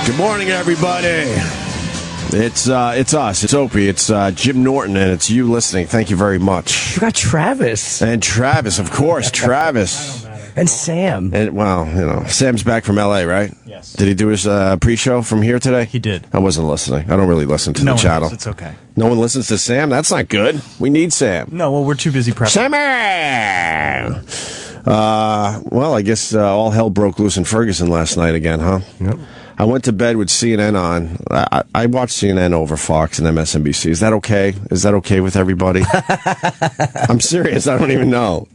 Good morning, everybody. It's us. It's Opie. It's Jim Norton, and it's you listening. Thank you very much. You got Travis. And Travis, of course. Travis. And Sam. And, well, you know, Sam's back from L.A., right? Yes. Did he do his pre-show from here today? He did. I wasn't listening. I don't really listen to the channel. It's okay. No one listens to Sam? That's not good. We need Sam. No, well, we're too busy prepping. Sammy! Well, I guess all hell broke loose in Ferguson last night again, huh? Yep. I went to bed with CNN on. I watched CNN over Fox and MSNBC. Is that okay? Is that okay with everybody? I'm serious. I don't even know.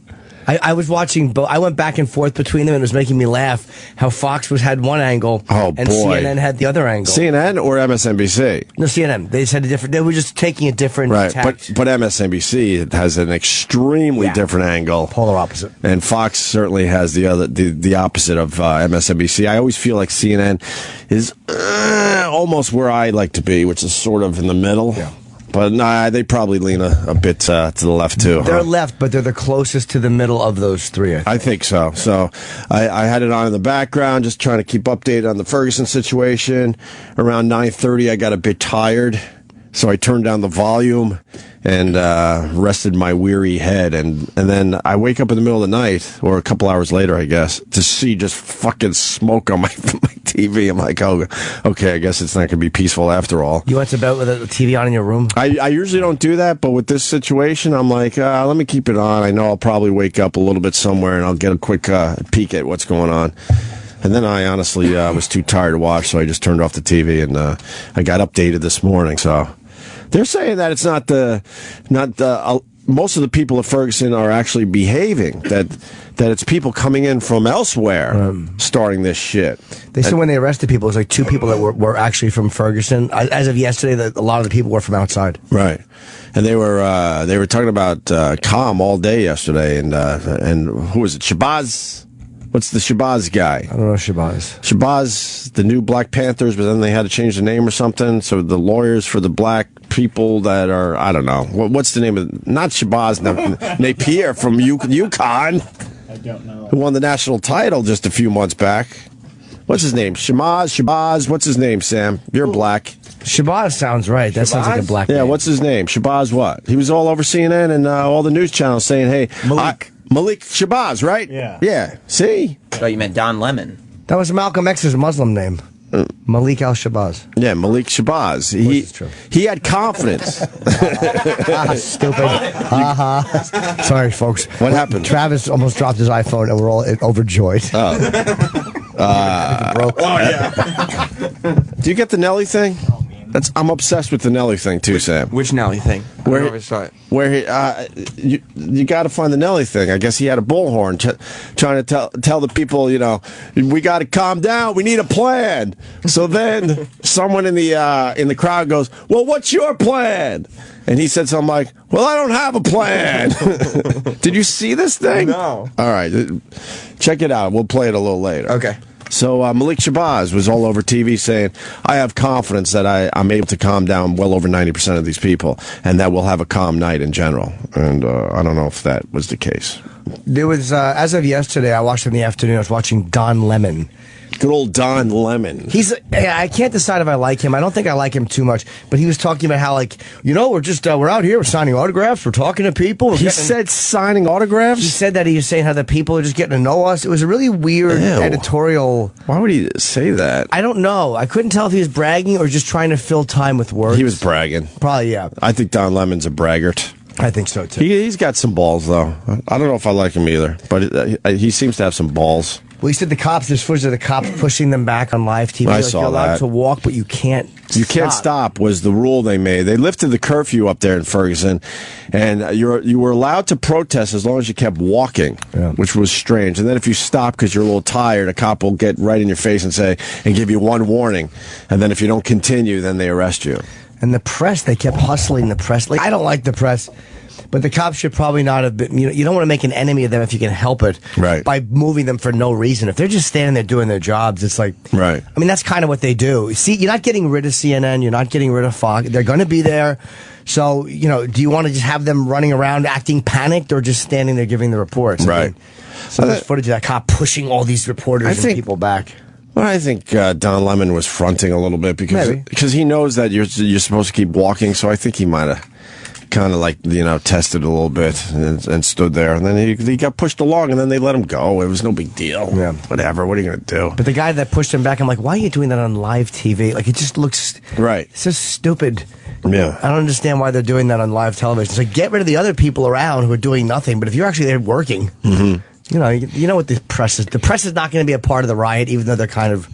I was watching, I went back and forth between them, and it was making me laugh how Fox had one angle, and CNN had the other angle. CNN or MSNBC? No, CNN. They just had a different. They were just taking a different tack. But MSNBC has an extremely different angle, polar opposite, and Fox certainly has the opposite of MSNBC. I always feel like CNN is almost where I like to be, which is sort of in the middle. Yeah. But nah, they probably lean a bit to the left, too. They're left, but they're the closest to the middle of those three, I think. So. So I had it on in the background, just trying to keep updated on the Ferguson situation. Around 9:30, I got a bit tired, so I turned down the volume and rested my weary head. And then I wake up in the middle of the night, or a couple hours later, I guess, to see just fucking smoke on my TV. I'm like, oh, okay, I guess it's not going to be peaceful after all. You went to bed with a TV on in your room? I usually don't do that, but with this situation, I'm like, let me keep it on. I know I'll probably wake up a little bit somewhere, and I'll get a quick peek at what's going on. And then I honestly was too tired to watch, so I just turned off the TV, and I got updated this morning. So they're saying that it's not most of the people at Ferguson are actually behaving, that it's people coming in from elsewhere starting this shit. They said when they arrested people, it was like two people that were actually from Ferguson. As of yesterday, a lot of the people were from outside. Right. And they were talking about calm all day yesterday, and who was it, Shabazz? What's the Shabazz guy? I don't know Shabazz. Shabazz, the new Black Panthers, but then they had to change the name or something. So the lawyers for the black people that are, I don't know. What's the name of, not Shabazz, Napier from UConn. I don't know. Who won the national title just a few months back. What's his name? Shabazz, what's his name, Sam? You're black. Shabazz sounds right. That sounds like a black name. What's his name? Shabazz what? He was all over CNN and all the news channels saying, hey, Malik Shabazz, right? Yeah. Yeah. See? I thought you meant Don Lemon. That was Malcolm X's Muslim name. Malik al-Shabazz. Yeah, Malik Shabazz. He had confidence. Stupid. Sorry, folks. What happened? Travis almost dropped his iPhone, and we're all overjoyed. Oh. Yeah. Do you get the Nelly thing? I'm obsessed with the Nelly thing too, Sam. Which Nelly thing? You got to find the Nelly thing. I guess he had a bullhorn trying to tell the people, we got to calm down. We need a plan. So then someone in the crowd goes, "Well, what's your plan?" And he said something like, "Well, I don't have a plan." Did you see this thing? No. All right, check it out. We'll play it a little later. Okay. So Malik Shabazz was all over TV saying, I have confidence that I'm able to calm down well over 90% of these people, and that we'll have a calm night in general. And I don't know if that was the case. There was, as of yesterday, I watched in the afternoon, I was watching Don Lemon. Good old Don Lemon. I can't decide if I like him. I don't think I like him too much. But he was talking about how, we're out here, we're signing autographs, we're talking to people. He said signing autographs? He said that he was saying how the people are just getting to know us. It was a really weird editorial. Why would he say that? I don't know. I couldn't tell if he was bragging or just trying to fill time with words. He was bragging. Probably, yeah. I think Don Lemon's a braggart. I think so, too. He's got some balls, though. I don't know if I like him either, but he seems to have some balls. Well, he said there's footage of the cops pushing them back on live TV. I saw you're allowed that. to walk, but you can't stop. You can't stop was the rule they made. They lifted the curfew up there in Ferguson, and you were allowed to protest as long as you kept walking, which was strange. And then if you stop because you're a little tired, a cop will get right in your face and give you one warning. And then if you don't continue, then they arrest you. And the press, they kept hustling the press. I don't like the press. But the cops should probably not have been, you don't want to make an enemy of them if you can help it. Right. By moving them for no reason. If they're just standing there doing their jobs, it's like. Right. I mean, that's kind of what they do. See, you're not getting rid of CNN. You're not getting rid of Fox. They're going to be there. So, do you want to just have them running around acting panicked or just standing there giving the reports? Right. So there's footage of that cop pushing all these reporters and people back. Well, I think Don Lemon was fronting a little bit because he knows that you're supposed to keep walking. So I think he might have kind of tested a little bit and stood there, and then he got pushed along, and then they let him go. It was no big deal. Yeah, whatever. What are you gonna do? But the guy that pushed him back, I'm like, why are you doing that on live TV? Like, it just looks right. It's just stupid. Yeah, I don't understand why they're doing that on live television. So get rid of the other people around who are doing nothing. But if you're actually there working. You know what the press is. The press is not going to be a part of the riot, even though they're kind of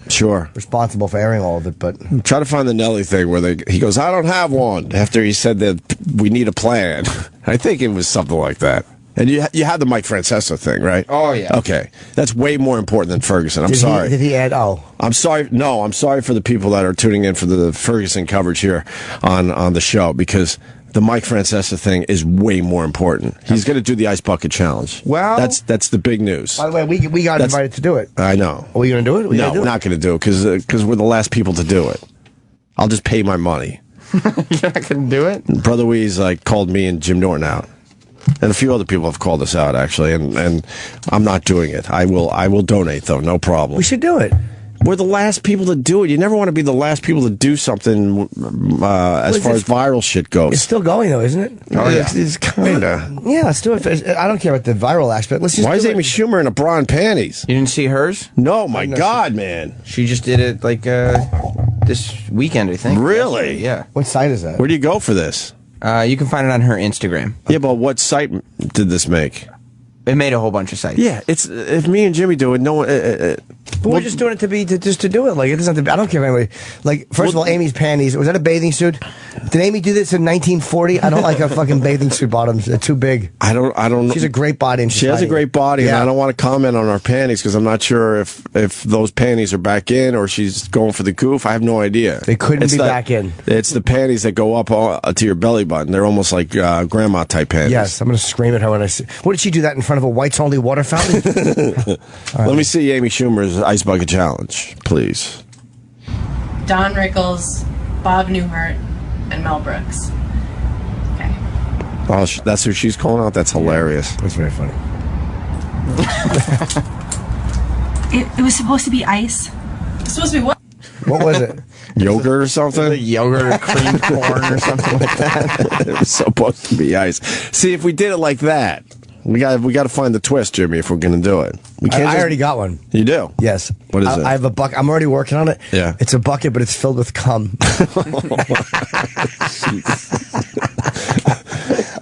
responsible for airing all of it. But try to find the Nelly thing where he goes, "I don't have one." After he said that we need a plan, I think it was something like that. And you had the Mike Francesa thing, right? Oh yeah. Okay, that's way more important than Ferguson. I'm sorry. Did he add? Oh, I'm sorry. No, I'm sorry for the people that are tuning in for the Ferguson coverage here on the show, because the Mike Francesa thing is way more important. He's going to do the Ice Bucket Challenge. Well, that's the big news. By the way, we got invited to do it. I know. Are we going to do it? No, we're not going to do it because we're the last people to do it. I'll just pay my money. You're not going to do it? Brother Weeze called me and Jim Norton out. And a few other people have called us out, actually, and I'm not doing it. I will donate, though, no problem. We should do it. We're the last people to do it. You never want to be the last people to do something as far as viral shit goes. It's still going, though, isn't it? Oh, yeah. It's kind of. Yeah, let's do it. I don't care about the viral aspect. Let's just Why is Amy Schumer in a bra and panties? You didn't see hers? No, my God, man. She just did it this weekend, I think. Really? Yeah. What site is that? Where do you go for this? You can find it on her Instagram. Yeah, but what site did this make? It made a whole bunch of sites. Yeah, if me and Jimmy do it, no one. But we're just doing it to do it. Like, it doesn't have to be, I don't care if anybody. Like, first of all, Amy's panties. Was that a bathing suit? Did Amy do this in 1940? I don't like her fucking bathing suit bottoms. They're too big. I don't. She's a great body. And she has a great body, and I don't want to comment on her panties because I'm not sure if those panties are back in or she's going for the goof. I have no idea. They couldn't be back in. It's the panties that go up to your belly button. They're almost like grandma type panties. Yes, I'm going to scream at her when I see. What did she do that in front of a whites only water fountain? Let me see Amy Schumer's Ice Bucket Challenge, please. Don Rickles, Bob Newhart, and Mel Brooks. Okay. Oh, that's who she's calling out? That's hilarious. That's very funny. It was supposed to be ice. It was supposed to be what? What was it? Yogurt or something? Yogurt or cream corn or something like that. It was supposed to be ice. See, if we did it like that, we got to find the twist, Jimmy, if we're going to do it. We can't. I already got one. You do? Yes. What is it? I have a bucket. I'm already working on it. Yeah. It's a bucket, but it's filled with cum. I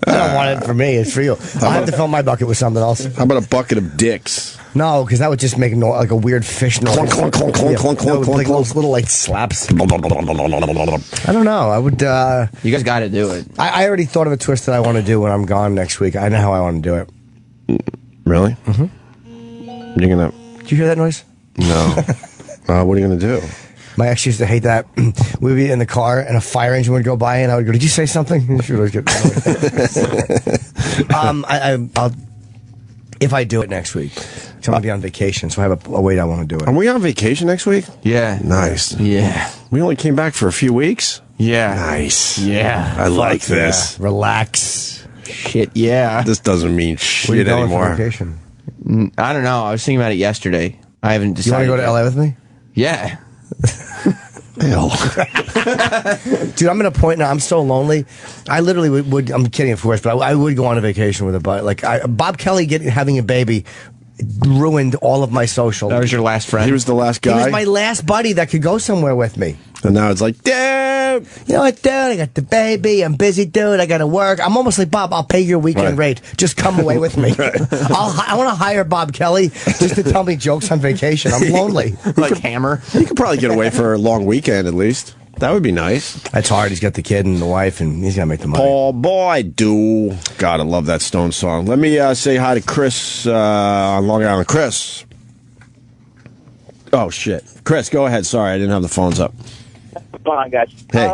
don't want it for me. It's for you. I'll have to fill my bucket with something else. How about a bucket of dicks? No, because that would just make like a weird fish noise. Clunk, clunk, clunk, clunk, clunk, clunk, like clunk. little like slaps. I don't know. I would. You guys got to do it. I already thought of a twist that I want to do when I'm gone next week. I know how I want to do it. Really? Mm-hmm. You're gonna. Did you hear that noise? No. What are you gonna do? My ex used to hate that. We'd be in the car and a fire engine would go by, and I would go, "Did you say something?" And she would always get I'll if I do it next week. I'm gonna be on vacation, so I have a way I want to do it. Are we on vacation next week? Yeah. Nice. Yeah. We only came back for a few weeks. Yeah. Nice. Yeah. I like this. Relax. Shit, yeah. This doesn't mean Where you shit going for anymore. vacation? I don't know. I was thinking about it yesterday. I haven't You decided. want to go to LA with me? Yeah. Hell. Dude, I'm at a point now. I'm so lonely. I literally would I'm kidding, of course, but I would go on a vacation with a buddy. Like Bob Kelly having a baby ruined all of my social. That was your last friend? He was the last He guy. was my last buddy that could go somewhere with me. And now it's like, dude. You know what, dude? I got the baby. I'm busy, dude. I got to work. I'm almost like, Bob, I'll pay your weekend rate. Just come away with me. I want to hire Bob Kelly just to tell me jokes on vacation. I'm lonely. Like Hammer. You could probably get away for a long weekend at least. That would be nice. That's hard. He's got the kid and the wife, and he's got to make the money. Oh, boy, I do. God, I love that Stone song. Let me say hi to Chris on Long Island. Chris. Oh, shit. Chris, go ahead. Sorry, I didn't have the phones up. Come on, guys. Hey.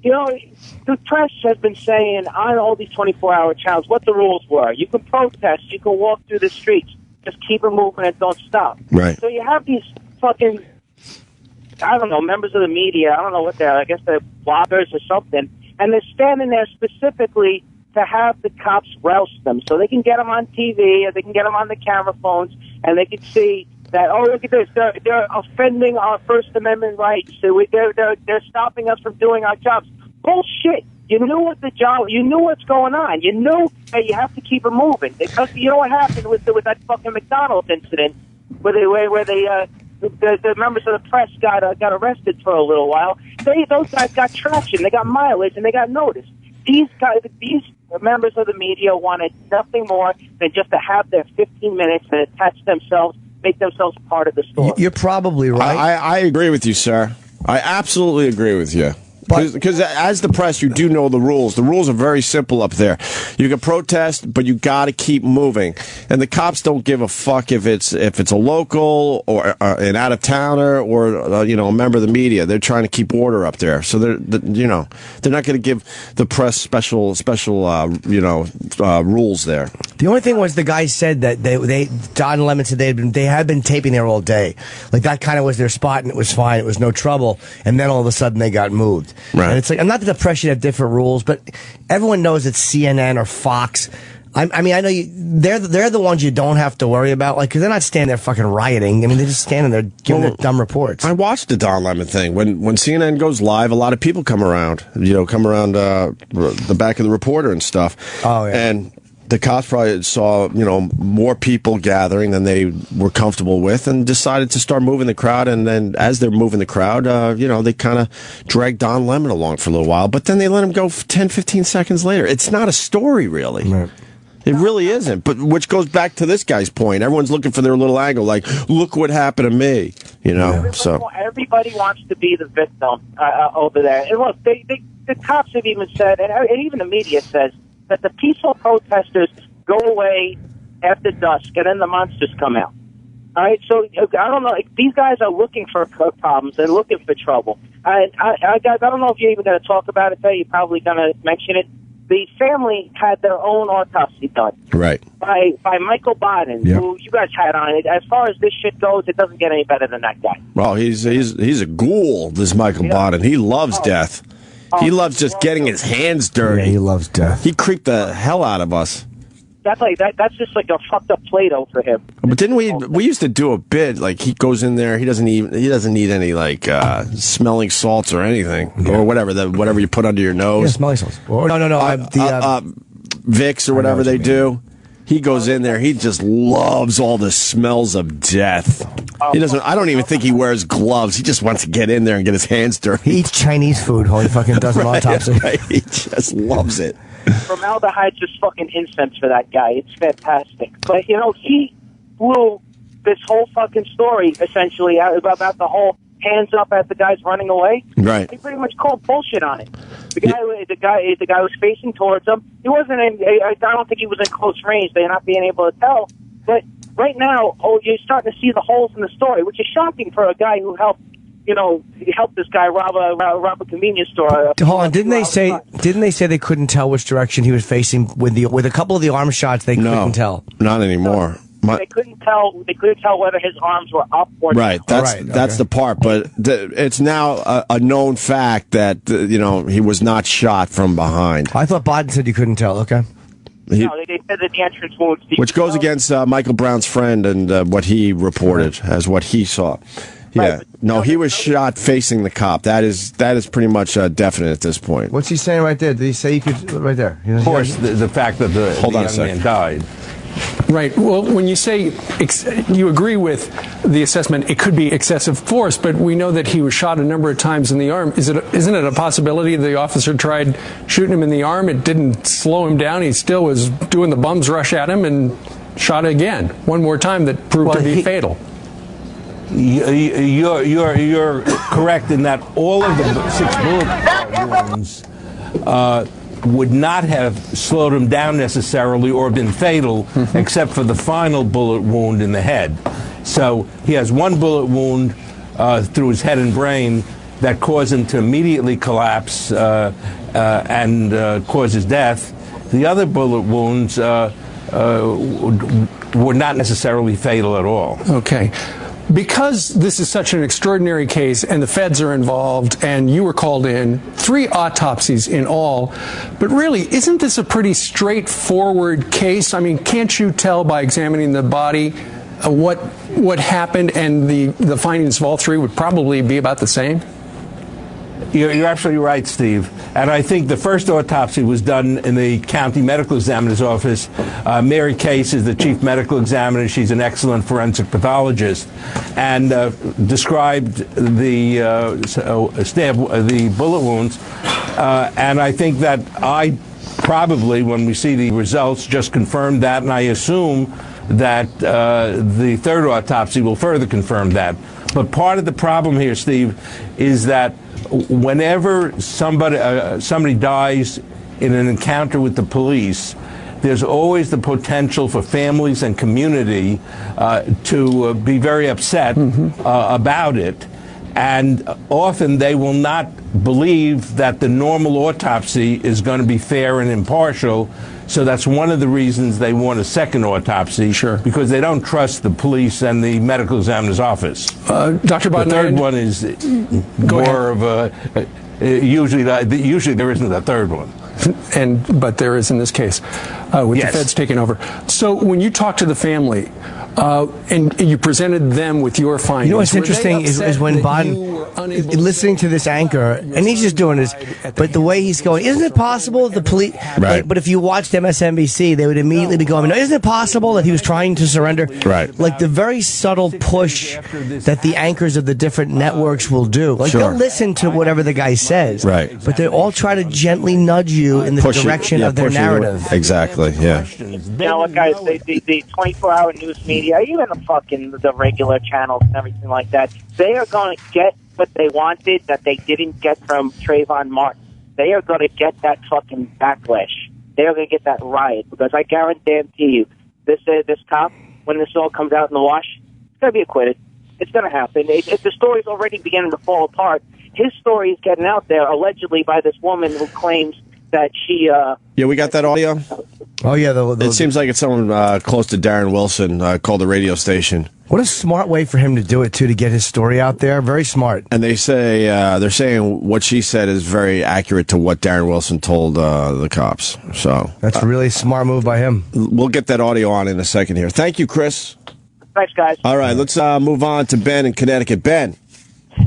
You know, the press has been saying on all these 24-hour channels what the rules were. You can protest. You can walk through the streets. Just keep it moving and don't stop. Right. So you have these fucking, I don't know, members of the media. I don't know what they're. I guess they're bloggers or something. And they're standing there specifically to have the cops roust them so they can get them on TV or they can get them on the camera phones and they can see that, oh, look at this, they're offending our First Amendment rights. They're stopping us from doing our jobs. Bullshit. You knew you knew what's going on. You knew that you have to keep it moving. Because you know what happened with that fucking McDonald's incident, where the members of the press got arrested for a little while. Those guys got traction, they got mileage, and they got noticed. These members of the media wanted nothing more than just to have their 15 minutes and attach themselves, make themselves part of the story. You're probably right. I agree with you, sir. I absolutely agree with you. Because as the press, you do know the rules. The rules are very simple up there. You can protest, but you got to keep moving. And the cops don't give a fuck if it's a local or an out of towner or a member of the media. They're trying to keep order up there. So they're not going to give the press special rules there. The only thing was the guy said that Don Lemon said they had been taping there all day. Like that kind of was their spot, and it was fine. It was no trouble. And then all of a sudden they got moved. Right. And it's like, I'm not that the press should have different rules, but everyone knows it's CNN or Fox. I mean, I know they're the ones you don't have to worry about, like, because they're not standing there fucking rioting. I mean, they're just standing there giving their dumb reports. I watched the Don Lemon thing. When CNN goes live, a lot of people come around. The back of the reporter and stuff. Oh yeah. And the cops probably saw, more people gathering than they were comfortable with and decided to start moving the crowd. And then as they're moving the crowd, they kind of dragged Don Lemon along for a little while. But then they let him go 10, 15 seconds later. It's not a story, really. Right. It really isn't. But which goes back to this guy's point. Everyone's looking for their little angle, like, look what happened to me. Everybody wants to be the victim over there. And look, the cops have even said, and even the media says, that the peaceful protesters go away after dusk, and then the monsters come out. All right, so I don't know. These guys are looking for problems. They're looking for trouble. Guys, I don't know if you're even going to talk about it today. You're probably going to mention it. The family had their own autopsy done. Right. By Michael Bodden, who you guys had on it. As far as this shit goes, it doesn't get any better than that guy. Well, he's a ghoul, this Michael Bodden. He loves death. He loves just getting his hands dirty. Yeah, he loves death. He creeped the hell out of us. That's just like a fucked up Play-Doh for him. But didn't we used to do a bit like he goes in there, he doesn't need any smelling salts or anything or whatever you put under your nose. Yeah, smelling salts. No. Vicks or whatever they do. He goes in there. He just loves all the smells of death. He doesn't. I don't even think he wears gloves. He just wants to get in there and get his hands dirty. He eats Chinese food while he fucking does an autopsy. Right. He just loves it. Formaldehyde's just fucking incense for that guy. It's fantastic. But he blew this whole fucking story essentially out about the whole hands up as the guy's running away. Right. He pretty much called bullshit on it. The guy was facing towards him. He wasn't I don't think he was in close range. They're not being able to tell. But right now, you're starting to see the holes in the story, which is shocking for a guy who helped this guy rob a convenience store. Hold on, didn't they say they couldn't tell which direction he was facing with a couple of the arm shots? They couldn't tell. Not anymore. They couldn't tell whether his arms were up or down. Right. That's the part. But it's now a known fact that he was not shot from behind. I thought Bodden said you couldn't tell. Okay. They said that the entrance wounds, which goes against Michael Brown's friend and what he reported as what he saw. Yeah. Right. No, he was shot facing the cop. That is pretty much definite at this point. What's he saying right there? Did he say you could right there? Of course, the fact that the young man died. Right. Well, when you say you agree with the assessment, it could be excessive force, but we know that he was shot a number of times in the arm. Isn't it a possibility the officer tried shooting him in the arm? It didn't slow him down. He still was doing the bum's rush at him and shot again one more time that proved to be fatal. You're correct in that all of the 6 bullet wounds would not have slowed him down necessarily or been fatal, except for the final bullet wound in the head. So he has one bullet wound through his head and brain that caused him to immediately collapse and cause his death. The other bullet wounds were not necessarily fatal at all. Okay. Because this is such an extraordinary case and the feds are involved and you were called in, 3 autopsies in all, but really, isn't this a pretty straightforward case? I mean, can't you tell by examining the body what happened, and the findings of all three would probably be about the same? You're absolutely right, Steve. And I think the first autopsy was done in the county medical examiner's office. Mary Case is the chief medical examiner. She's an excellent forensic pathologist, and described the the bullet wounds. And I think that I probably, when we see the results, just confirmed that, and I assume that the third autopsy will further confirm that. But part of the problem here, Steve, is that whenever somebody dies in an encounter with the police, there's always the potential for families and community to be very upset about it. And often they will not believe that the normal autopsy is going to be fair and impartial. So that's one of the reasons they want a second autopsy, because they don't trust the police and the medical examiner's office. Dr. Bodden, the third one is more of a usually there isn't a third one. But there is in this case, with the feds taking over. So when you talk to the family, and you presented them with your findings. You know what's interesting is when Bodden, listening to this anchor, and he's just doing this, but the way he's going, isn't it possible the police, right. but if you watched MSNBC, they would immediately be going, no, isn't it possible that he was trying to surrender? Right. Like the very subtle push that the anchors of the different networks will do. Like they'll listen to whatever the guy says. Right. But they all try to gently nudge you in the direction of their narrative. Exactly, yeah. Now, look, guys, the 24-hour news media, even the regular channels and everything like that, they are going to get what they wanted that they didn't get from Trayvon Martin. They are going to get that fucking backlash. They are going to get that riot, because I guarantee you, this cop, when this all comes out in the wash, it's going to be acquitted. It's going to happen. If the story's already beginning to fall apart, his story is getting out there, allegedly by this woman who claims that she... Yeah, we got that audio? Oh, yeah. It seems like it's someone close to Darren Wilson called the radio station. What a smart way for him to do it, too, to get his story out there. Very smart. And they say, they're saying what she said is very accurate to what Darren Wilson told the cops. So that's a really smart move by him. We'll get that audio on in a second here. Thank you, Chris. Thanks, guys. All right, let's move on to Ben in Connecticut. Ben.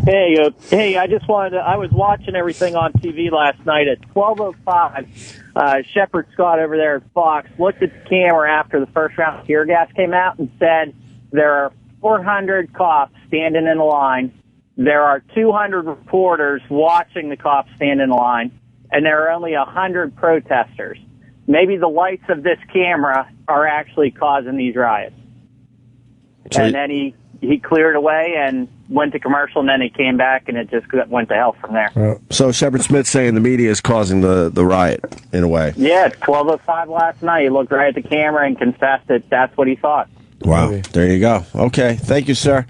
Hey, I just wanted to, I was watching everything on TV last night at 12:05. Shepard Scott over there at Fox looked at the camera after the first round of tear gas came out and said, there are 400 cops standing in a line. There are 200 reporters watching the cops stand in line, and there are only 100 protesters. Maybe the lights of this camera are actually causing these riots. And then he cleared away and went to commercial, and then he came back, and it just went to hell from there. So Shepard Smith's saying the media is causing the riot, in a way. Yeah, 12:05 last night. He looked right at the camera and confessed that that's what he thought. Wow. There you go. Okay. Thank you, sir.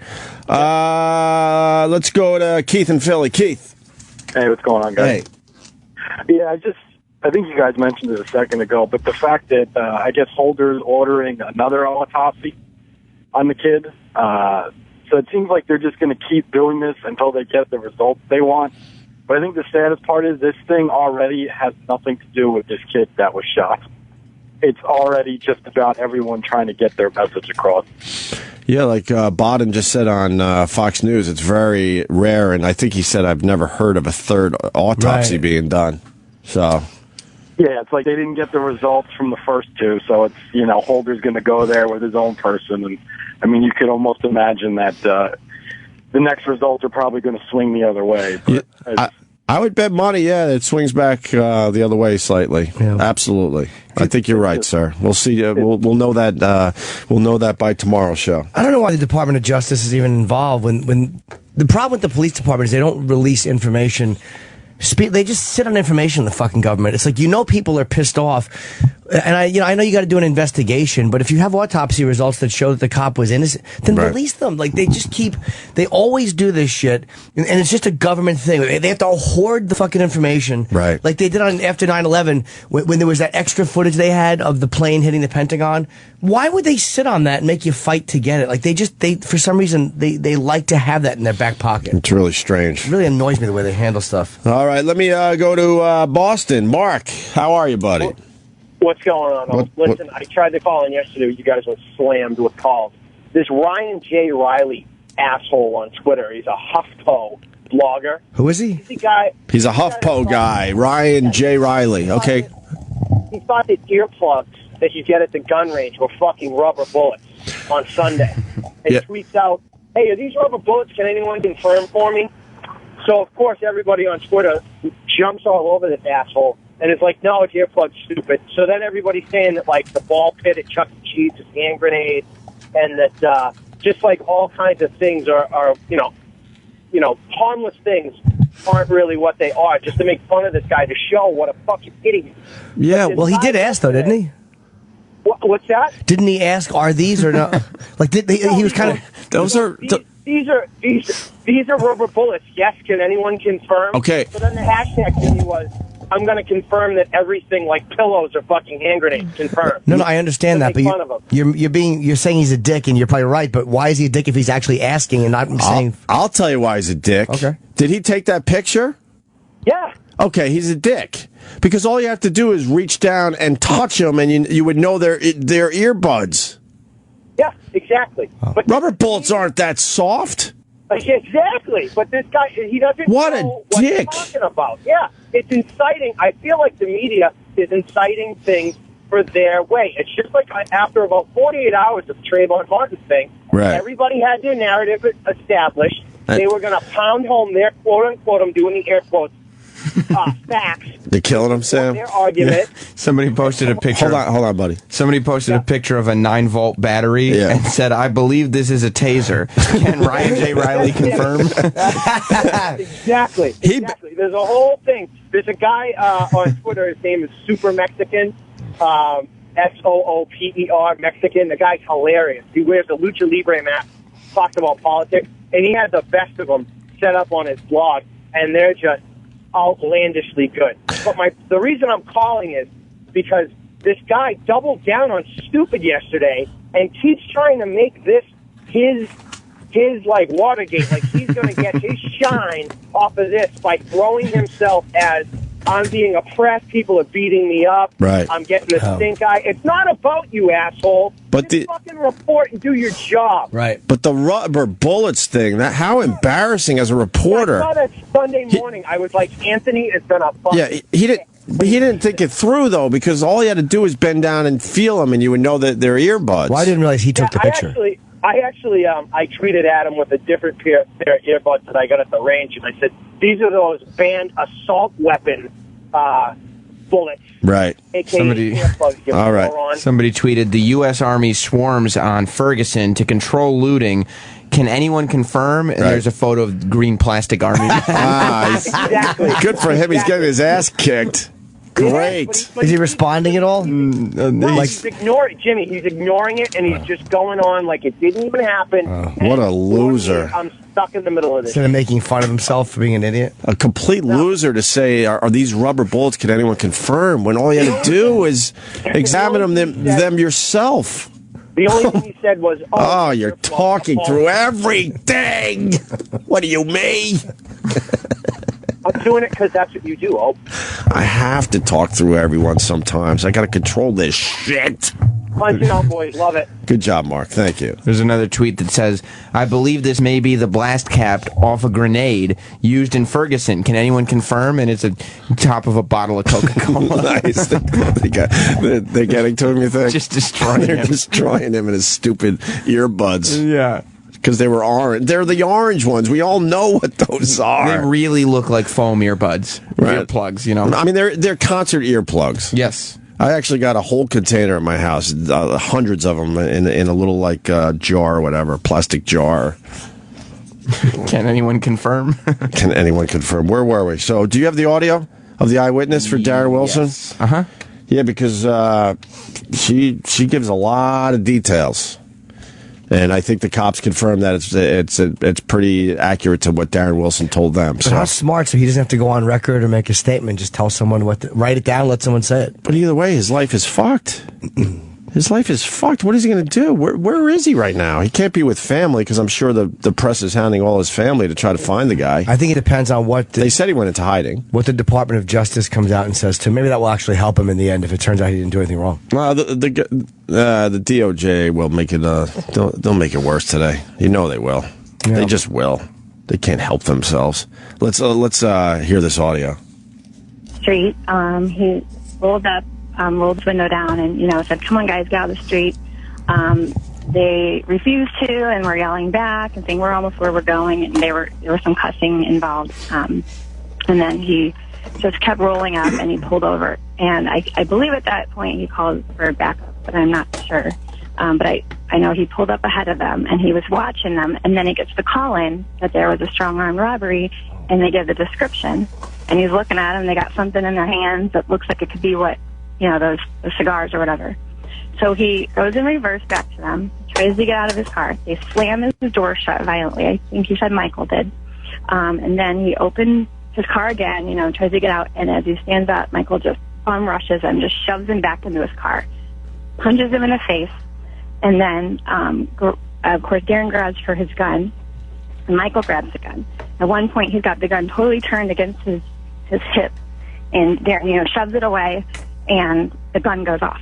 Let's go to Keith in Philly. Keith. Hey, what's going on, guys? Hey. Yeah, I think you guys mentioned it a second ago, but the fact that I guess Holder's ordering another autopsy on the kid, so it seems like they're just going to keep doing this until they get the results they want. But I think the saddest part is this thing already has nothing to do with this kid that was shot. It's already just about everyone trying to get their message across. Yeah, like Bodden just said on Fox News, it's very rare, and I think he said, I've never heard of a third autopsy being done. So... Yeah, it's like they didn't get the results from the first two, so it's, Holder's going to go there with his own person. And, I mean, you could almost imagine that the next results are probably going to swing the other way. But I would bet money, it swings back the other way slightly. Yeah. Absolutely. I think you're right, sir. We'll see. We'll know that. We'll know that by tomorrow's show. I don't know why the Department of Justice is even involved. When the problem with the police department is they don't release information. They just sit on information in the fucking government. It's like, people are pissed off. And I know you got to do an investigation, but if you have autopsy results that show that the cop was innocent, then release them. Like, they always do this shit, and it's just a government thing. They have to hoard the fucking information. Right. Like they did after 9/11, when there was that extra footage they had of the plane hitting the Pentagon. Why would they sit on that and make you fight to get it? Like, they for some reason, they like to have that in their back pocket. It's really strange. It really annoys me the way they handle stuff. All right, let me go to Boston. Mark, how are you, buddy? What's going on? Listen, I tried to call in yesterday. You guys were slammed with calls. this Ryan J. Riley asshole on Twitter. He's a HuffPo blogger. Who is he? He's a HuffPo guy, Ryan J. Riley. Okay. He thought that earplugs that you get at the gun range were fucking rubber bullets on Sunday. And tweets out, "Hey, are these rubber bullets? Can anyone confirm for me?" So, of course, everybody on Twitter jumps all over this asshole and is like, "No, it's earplugs, stupid." So then everybody's saying that, like, the ball pit at Chuck E. Cheese is hand grenades, and that just, like, all kinds of things are harmless things aren't really what they are, just to make fun of this guy, to show what a fucking idiot. Yeah, well, he did ask, though, didn't he? What's that? Didn't he ask, are these or not? Like, he was kind of... These are rubber bullets. Yes, can anyone confirm? Okay. So then the hashtag thing was, I'm going to confirm that everything like pillows are fucking hand grenades. Confirmed. No, I understand that, but you're saying he's a dick, and you're probably right. But why is he a dick if he's actually asking and not saying? I'll tell you why he's a dick. Okay. Did he take that picture? Yeah. Okay, he's a dick because all you have to do is reach down and touch them, and you would know they're earbuds. Yeah, exactly. But rubber bullets aren't that soft. Exactly, but this guy, he doesn't know what he's talking about. Yeah, it's inciting. I feel like the media is inciting things for their way. It's just like after about 48 hours of Trayvon Martin thing, everybody had their narrative established. They were going to pound home their quote-unquote, I'm doing the air quotes, facts. They're killing him, Sam. Their argument. Somebody posted a picture. Hold on, buddy. Somebody posted a picture of a 9-volt battery and said, "I believe this is a taser." Can Ryan J. Riley confirm? Exactly. There's a whole thing. There's a guy on Twitter. His name is Super Mexican. SOOPER Mexican. The guy's hilarious. He wears a Lucha Libre mask, talks about politics, and he has the best of them set up on his blog, and they're just outlandishly good. But the reason I'm calling is because this guy doubled down on stupid yesterday and keeps trying to make this his like Watergate, like he's going to get his shine off of this by throwing himself as, I'm being oppressed, people are beating me up, I'm getting the stink eye. It's not about you, asshole. But just fucking report and do your job. Right. But the rubber bullets thing, how embarrassing as a reporter. I saw that Sunday morning. I was like, Anthony is going to fuck. Yeah, he didn't think it through, though, because all he had to do was bend down and feel them, and you would know that they're earbuds. Well, I didn't realize he took the picture. I tweeted at him with a different pair of earbuds that I got at the range, and I said, these are those banned assault weapon bullets. Right. Somebody tweeted, "The U.S. Army swarms on Ferguson to control looting. Can anyone confirm?" And there's a photo of green plastic army. Exactly. Good for him. He's getting his ass kicked. Great. Is he responding at all? No, he's ignoring Jimmy. He's ignoring it, and he's just going on like it didn't even happen. What a loser. I'm stuck in the middle of this. Instead of making fun of himself for being an idiot. A complete loser to say, are these rubber bullets, can anyone confirm? When all you had to do is examine them yourself. The only thing he said was, oh you're talking through everything. What do you mean? I'm doing it because that's what you do, Hope. I have to talk through everyone sometimes. I got to control this shit. Punch it out, boys. Love it. Good job, Mark. Thank you. There's another tweet that says, "I believe this may be the blast cap off a grenade used in Ferguson. Can anyone confirm?" And it's a top of a bottle of Coca-Cola. Nice. They're getting to him, you think? Just destroying him. They're destroying him and his stupid earbuds. Yeah. Because they were orange. They're the orange ones. We all know what those are. They really look like foam earbuds. Right. Earplugs, you know. I mean, they're concert earplugs. Yes. I actually got a whole container at my house, hundreds of them in a little like jar or whatever, plastic jar. Can anyone confirm? Can anyone confirm? Where were we? So, do you have the audio of the eyewitness for Darren Wilson? Yes. Uh-huh. Yeah, because she gives a lot of details. And I think the cops confirmed that it's pretty accurate to what Darren Wilson told them. But how smart, so he doesn't have to go on record or make a statement. Just tell someone write it down, let someone say it. But either way, his life is fucked. His life is fucked. What is he going to do? Where is he right now? He can't be with family because I'm sure the press is hounding all his family to try to find the guy. I think it depends on what... They said he went into hiding. What the Department of Justice comes out and says, too. Maybe that will actually help him in the end if it turns out he didn't do anything wrong. Well, the DOJ will make it... they'll make it worse today. You know they will. Yeah. They just will. They can't help themselves. Let's hear this audio. Street. He rolled up, rolled his window down, and said, "Come on, guys, get out of the street." They refused to, and were yelling back and saying, "We're almost where we're going." And there was some cussing involved. And then he just kept rolling up, and he pulled over. And I believe at that point he called for backup, but I'm not sure. But I know he pulled up ahead of them, and he was watching them. And then he gets the call in that there was a strong-arm robbery, and they give the description. And he's looking at them. They got something in their hands that looks like it could be what, those cigars or whatever. So he goes in reverse back to them, tries to get out of his car. They slam his door shut violently. I think he said Michael did. And then he opened his car again, tries to get out. And as he stands up, Michael just bum rushes him, just shoves him back into his car, punches him in the face. And then, of course, Darren grabs for his gun, and Michael grabs the gun. At one point, he's got the gun totally turned against his hip, and Darren, shoves it away, and the gun goes off.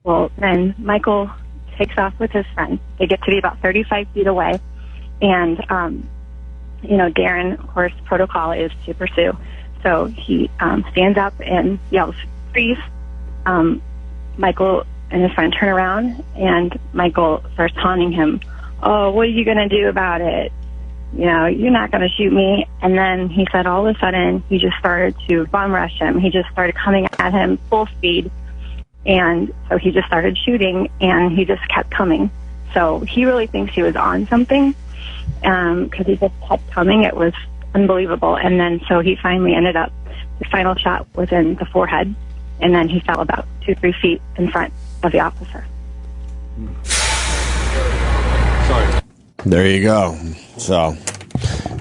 Well, then Michael takes off with his friend. They get to be about 35 feet away, and, Darren, of course, protocol is to pursue. So he stands up and yells, "Freeze!" Michael and his friend turn around, and Michael starts taunting him, "Oh, what are you going to do about it? You're not going to shoot me." And then he said all of a sudden, he just started to bum rush him. He just started coming at him full speed. And so he just started shooting, and he just kept coming. So he really thinks he was on something, because he just kept coming. It was unbelievable. And then so he finally ended up, his final shot was in the forehead, and then he fell about 2-3 feet in front of the officer. Sorry. There you go. So,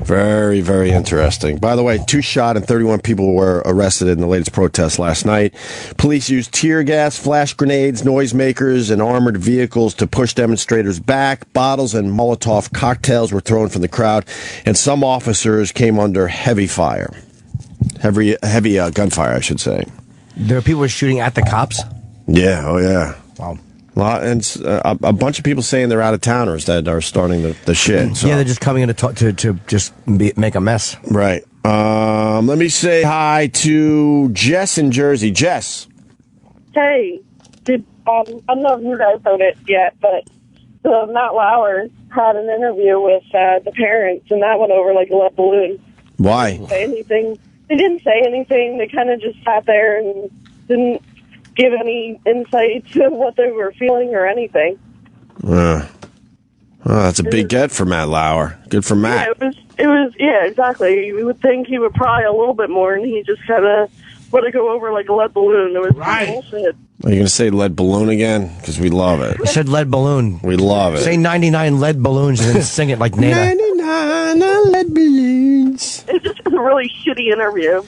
very, very interesting. By the way, 2 shot and 31 people were arrested in the latest protest last night. Police used tear gas, flash grenades, noisemakers, and armored vehicles to push demonstrators back. Bottles and Molotov cocktails were thrown from the crowd, and some officers came under heavy fire. Heavy gunfire, I should say. There are people shooting at the cops? Yeah, oh yeah. Wow. And a bunch of people saying they're out-of-towners that are starting the shit. So. Yeah, they're just coming in to just make a mess. Right. Let me say hi to Jess in Jersey. Jess. Hey, I don't know if you guys heard it yet, but Matt Lauer had an interview with the parents, and that went over like a lead balloon. Why? They didn't say anything. They didn't say anything. They kind of just sat there and didn't give any insight to what they were feeling or anything. That's a big get for Matt Lauer. Good for Matt. Yeah, it was. Yeah, exactly. You would think he would pry a little bit more, and he just kind of let it go over like a lead balloon. It was bullshit. Are you going to say lead balloon again? Because we love it. You said lead balloon. We love it. Say 99 lead balloons and then sing it like Nana. 99 lead balloons. It's just a really shitty interview.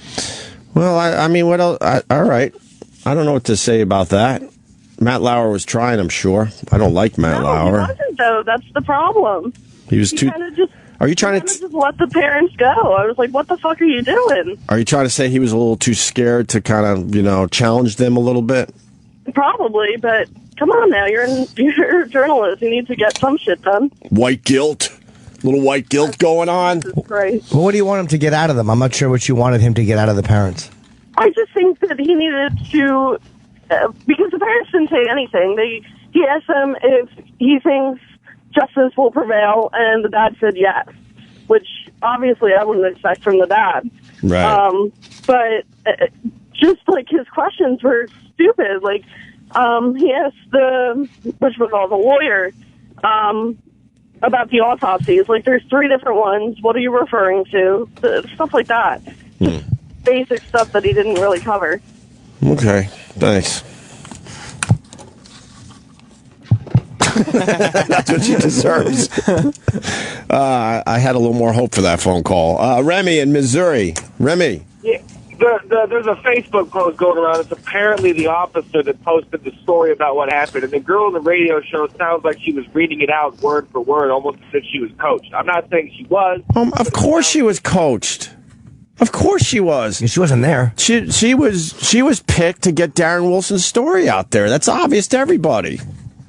Well, I mean, what else? All right. I don't know what to say about that. Matt Lauer was trying, I'm sure. I don't like Matt Lauer. He wasn't, though. That's the problem. He was too... Are you trying to... just let the parents go. I was like, what the fuck are you doing? Are you trying to say he was a little too scared to kind of, challenge them a little bit? Probably, but come on now. You're a journalist. You need to get some shit done. White guilt. Little white guilt going on. Right. Well, what do you want him to get out of them? I'm not sure what you wanted him to get out of the parents. I just think that he needed to, because the parents didn't say anything. He asked them if he thinks justice will prevail, and the dad said yes, which obviously I wouldn't expect from the dad. Right. But just like his questions were stupid. Like he asked the lawyer about the autopsies. Like there's 3 different ones. What are you referring to? Stuff like that. Basic stuff that he didn't really cover. Okay, thanks. That's what she deserves. I had a little more hope for that phone call. Remy in Missouri. Remy. Yeah. There's a Facebook post going around. It's apparently the officer that posted the story about what happened. And the girl in the radio show sounds like she was reading it out word for word, almost as if she was coached. I'm not saying she was. Of course she was coached. Of course she was. She wasn't there. She was picked to get Darren Wilson's story out there. That's obvious to everybody.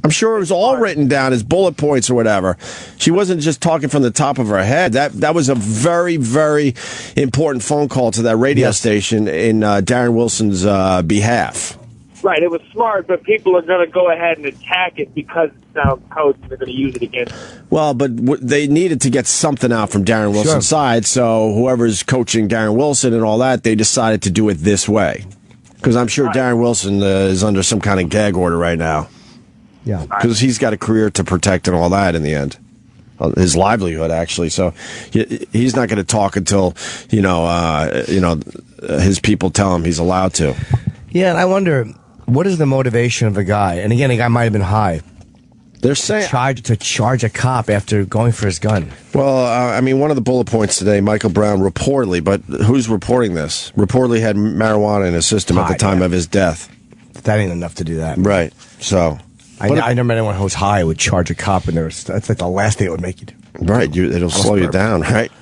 I'm sure it was all written down as bullet points or whatever. She wasn't just talking from the top of her head. That was a very, very important phone call to that radio station in Darren Wilson's behalf. Right, it was smart, but people are going to go ahead and attack it because it sounds coached and they're going to use it against her. Well, but they needed to get something out from Darren Wilson's side, so whoever's coaching Darren Wilson and all that, they decided to do it this way. Because I'm sure Darren Wilson is under some kind of gag order right now. Yeah, because he's got a career to protect and all that in the end, his livelihood actually. So he's not going to talk until his people tell him he's allowed to. Yeah, and I wonder what is the motivation of the guy. And again, the guy might have been high. They're saying to charge a cop after going for his gun. Well, I mean, one of the bullet points today, Michael Brown reportedly, but who's reporting this? Reportedly had marijuana in his system at the time of his death. That ain't enough to do that, right? So. I never met anyone who was high would charge a cop, and that's like the last thing it would make you do. Right, it'll slow you down, right?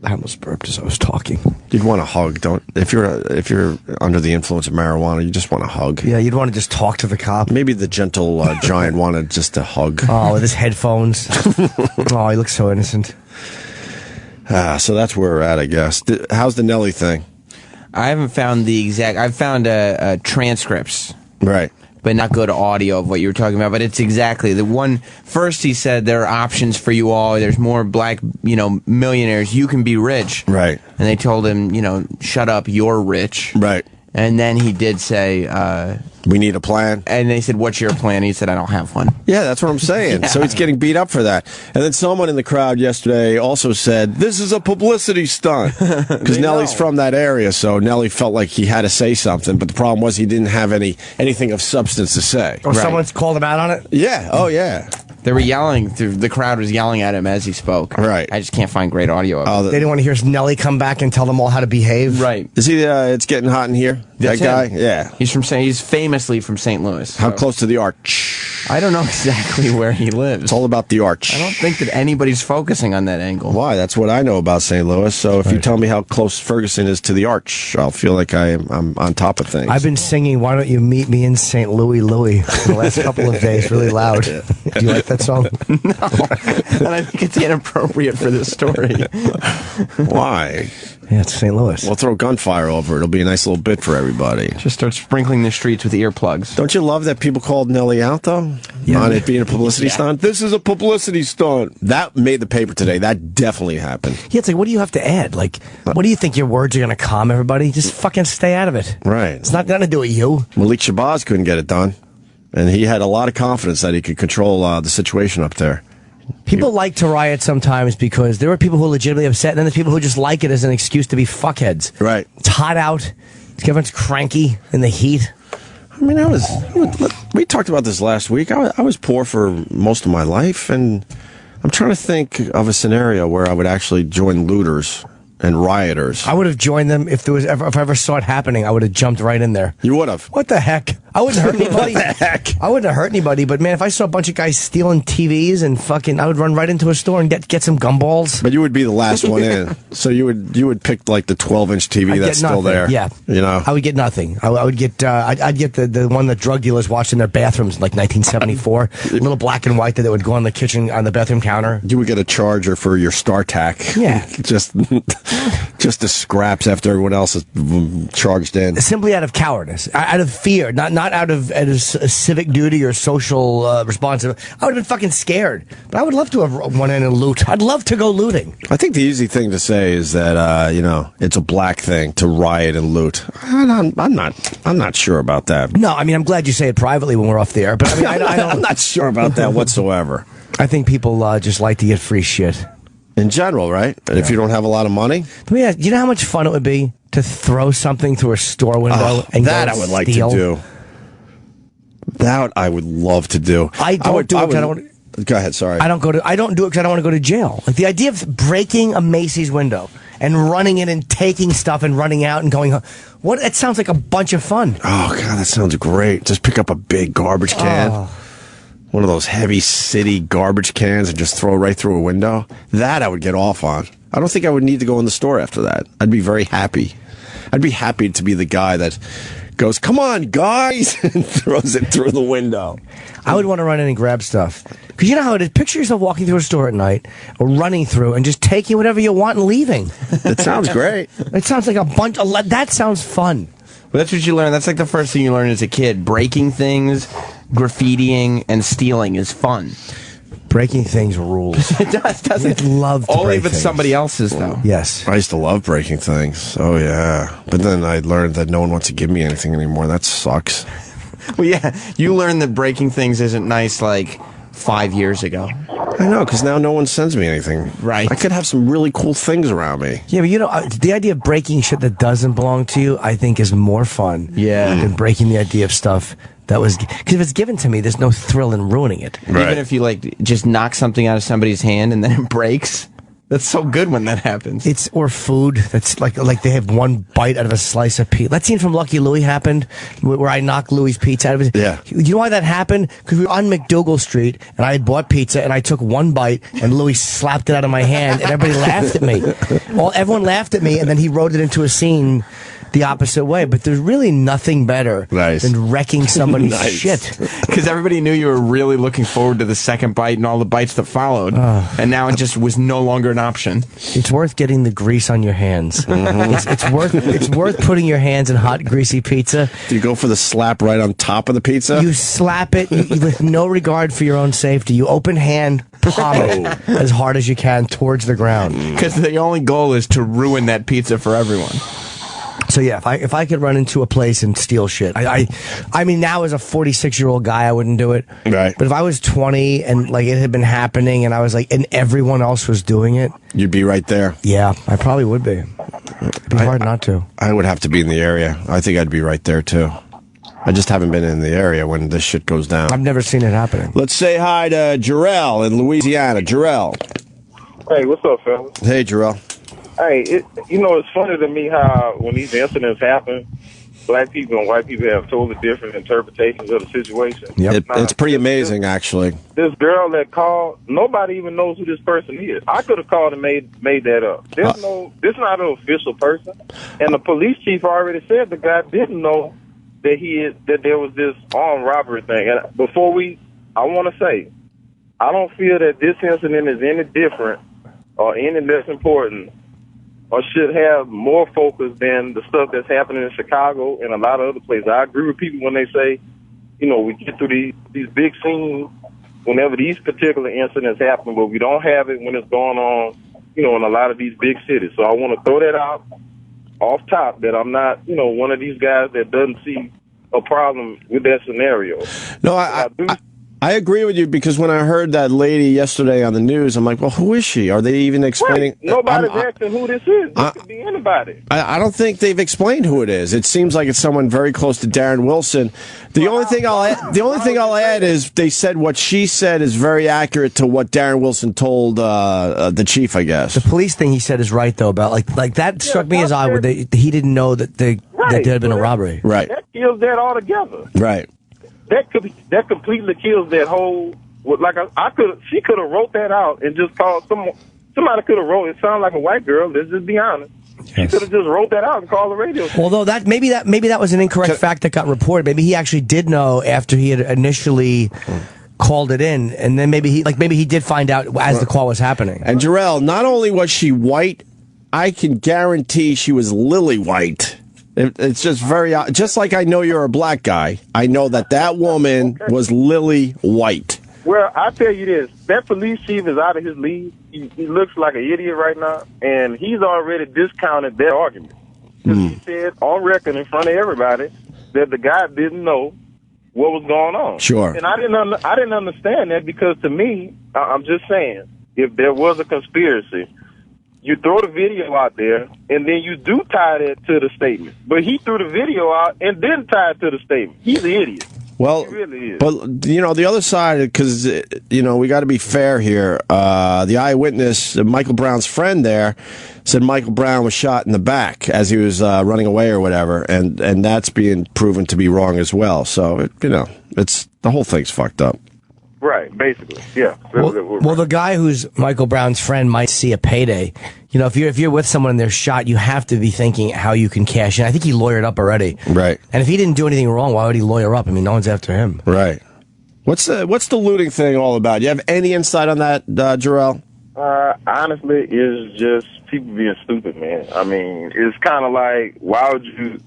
I almost burped as I was talking. You'd want a hug, don't? If you're under the influence of marijuana, you just want a hug. Yeah, you'd want to just talk to the cop. Maybe the gentle giant wanted just a hug. Oh, with his headphones. Oh, he looks so innocent. So that's where we're at, I guess. How's the Nelly thing? I haven't found the exact. I've found transcripts. Right. But not good audio of what you were talking about. But it's exactly the one. First, he said there are options for you all. There's more black, millionaires. You can be rich. Right. And they told him, shut up. You're rich. Right. And then he did say, we need a plan. And they said, what's your plan? He said, I don't have one. Yeah, that's what I'm saying. So he's getting beat up for that. And then someone in the crowd yesterday also said, this is a publicity stunt. Because Nelly's from that area, so Nelly felt like he had to say something. But the problem was he didn't have anything of substance to say. Or someone's called him out on it? Yeah. Oh, yeah. They were yelling. The crowd was yelling at him as he spoke. Right. I just can't find great audio of it. They didn't want to hear Nelly come back and tell them all how to behave. Right. Is he? It's getting hot in here. That's that guy. him. Yeah. He's famously from St. Louis. How close to the arch? I don't know exactly where he lives. It's all about the arch. I don't think that anybody's focusing on that angle. Why? That's what I know about St. Louis. So if you tell me how close Ferguson is to the arch, I'll feel like I'm on top of things. I've been singing "Why Don't You Meet Me in St. Louis, Louis" for the last couple of days, really loud. Do you like that song? No, and I think it's inappropriate for this story. Why? Yeah, it's St. Louis. We'll throw gunfire over it. It'll be a nice little bit for everybody. Just start sprinkling the streets with earplugs. Don't you love that people called Nelly out, though? Yeah. On it being a publicity stunt? This is a publicity stunt. That made the paper today. That definitely happened. Yeah, it's like, what do you have to add? Like, what do you think your words are going to calm everybody? Just fucking stay out of it. Right. It's not going to do it, you. Malik Shabazz couldn't get it done. And he had a lot of confidence that he could control the situation up there. People like to riot sometimes because there are people who are legitimately upset, and then there's people who just like it as an excuse to be fuckheads. Right. It's hot out. Everyone's cranky in the heat. I mean, we talked about this last week. I was poor for most of my life, and I'm trying to think of a scenario where I would actually join looters and rioters. I would have joined them if I ever saw it happening. I would have jumped right in there. You would have. What the heck? I wouldn't hurt anybody. What the heck? I wouldn't have hurt anybody, but man, if I saw a bunch of guys stealing TVs and fucking, I would run right into a store and get some gumballs. But you would be the last one in, so you would pick like the 12-inch TV that's still there. Yeah, I would get nothing. I would get I'd get the one that drug dealers watched in their bathrooms, like 1974, little black and white that would go on the kitchen on the bathroom counter. You would get a charger for your StarTAC. Yeah, just the scraps after everyone else is charged in. Simply out of cowardice, out of fear, not out of civic duty or social responsibility. I would have been fucking scared. But I would love to have went in and loot. I'd love to go looting. I think the easy thing to say is that it's a black thing to riot and loot. I'm not sure about that. No, I mean, I'm glad you say it privately when we're off the air. But I mean, I'm not sure about that whatsoever. I think people just like to get free shit. In general, right? And if you don't have a lot of money? Yeah, you know how much fun it would be to throw something through a store window and that go I would steal? like to do. That I would love to do. I don't do it because I don't. Go ahead, sorry. I don't do it because I don't want to go to jail. Like the idea of breaking a Macy's window and running in and taking stuff and running out and going home. It sounds like a bunch of fun. Oh, God, that sounds great. Just pick up a big garbage can. Oh. One of those heavy city garbage cans and just throw it right through a window. That I would get off on. I don't think I would need to go in the store after that. I'd be very happy. I'd be happy to be the guy that goes, come on, guys, and throws it through the window. I would want to run in and grab stuff. Because you know how it is. Picture yourself walking through a store at night or running through and just taking whatever you want and leaving. That sounds great. It sounds like a bunch of... That sounds fun. Well, that's what you learn. That's like the first thing you learn as a kid. Breaking things, graffitiing, and stealing is fun. Breaking things rules. It does, doesn't it? Love to Only break if it's things. somebody else's, though. Yes. I used to love breaking things. Oh, yeah. But then I learned that no one wants to give me anything anymore. That sucks. Well, yeah, you learned that breaking things isn't nice like 5 years ago. I know, because now no one sends me anything. Right. I could have some really cool things around me. Yeah, but you know, the idea of breaking shit that doesn't belong to you, I think, is more fun. Yeah. Than breaking the idea of stuff that was... Because if it's given to me, there's no thrill in ruining it. Right. Even if you, like, just knock something out of somebody's hand and then it breaks. That's so good when that happens. Or food that's like they have one bite out of a slice of pizza. That scene from Lucky Louie happened where I knocked Louie's pizza out of his... Yeah. You know why that happened? Because we were on McDougal Street and I had bought pizza and I took one bite and Louie slapped it out of my hand and everybody laughed at me. Everyone laughed at me and then he wrote it into a scene the opposite way. But there's really nothing better than wrecking somebody's shit. Because everybody knew you were really looking forward to the second bite and all the bites that followed. And now it just was no longer an option. It's worth getting the grease on your hands. It's worth putting your hands in hot, greasy pizza. Do you go for the slap right on top of the pizza? You slap it with no regard for your own safety. You open hand, palm it as hard as you can towards the ground. Because the only goal is to ruin that pizza for everyone. So yeah, if I could run into a place and steal shit, I mean, now as a 46-year-old guy, I wouldn't do it. Right. But if I was 20 and like it had been happening and I was like, and everyone else was doing it, you'd be right there. Yeah, I probably would be. It'd be hard not to. I would have to be in the area. I think I'd be right there too. I just haven't been in the area when this shit goes down. I've never seen it happening. Let's say hi to Jarrell in Louisiana. Jarrell. Hey, what's up, fellas? Hey, Jarrell. Hey, it's funny to me how when these incidents happen, black people and white people have totally different interpretations of the situation. Yep. It's pretty amazing, actually. This girl that called, nobody even knows who this person is. I could have called and made that up. This is not an official person, and the police chief already said the guy didn't know that there was this armed robbery thing. And I want to say, I don't feel that this incident is any different or any less important or should have more focus than the stuff that's happening in Chicago and a lot of other places. I agree with people when they say, we get through these big scenes whenever these particular incidents happen, but we don't have it when it's going on, in a lot of these big cities. So I want to throw that out off top that I'm not, one of these guys that doesn't see a problem with that scenario. No, I agree with you because when I heard that lady yesterday on the news, I'm like, well, who is she? Are they even explaining? Right. Nobody's asking who this is. This could be anybody. I don't think they've explained who it is. It seems like it's someone very close to Darren Wilson. The only thing I'll add is they said what she said is very accurate to what Darren Wilson told the chief, I guess. The police thing he said is right though about like that struck me as odd. He didn't know that there had been a robbery. Right. That kills that altogether. Right. That completely kills that whole. She could have wrote that out and just called someone. Somebody could have wrote. It sounded like a white girl. Let's just be honest. Yes. She could have just wrote that out and called the radio. Although maybe that was an incorrect fact that got reported. Maybe he actually did know after he had initially called it in, and then maybe he did find out as the call was happening. And Jarrell, not only was she white, I can guarantee she was lily white. It's just just like I know you're a black guy. I know that woman was lily white. Well, I tell you this, that police chief is out of his league. He looks like an idiot right now, and he's already discounted their argument. He said on record in front of everybody that the guy didn't know what was going on. Sure. And I didn't understand that because to me, I'm just saying, if there was a conspiracy, you throw the video out there, and then you do tie that to the statement. But he threw the video out and didn't tie it to the statement. He's an idiot. Well, He really is. but, the other side, because, we got to be fair here. The eyewitness, Michael Brown's friend there, said Michael Brown was shot in the back as he was running away or whatever, and that's being proven to be wrong as well. So, it's the whole thing's fucked up. Right, basically, yeah. Well, the guy who's Michael Brown's friend might see a payday. If you're with someone and they're shot, you have to be thinking how you can cash in. I think he lawyered up already. Right. And if he didn't do anything wrong, why would he lawyer up? I mean, no one's after him. Right. What's the looting thing all about? You have any insight on that, Jarrell? Honestly, it's just people being stupid, man. I mean, it's kind of like, why would you,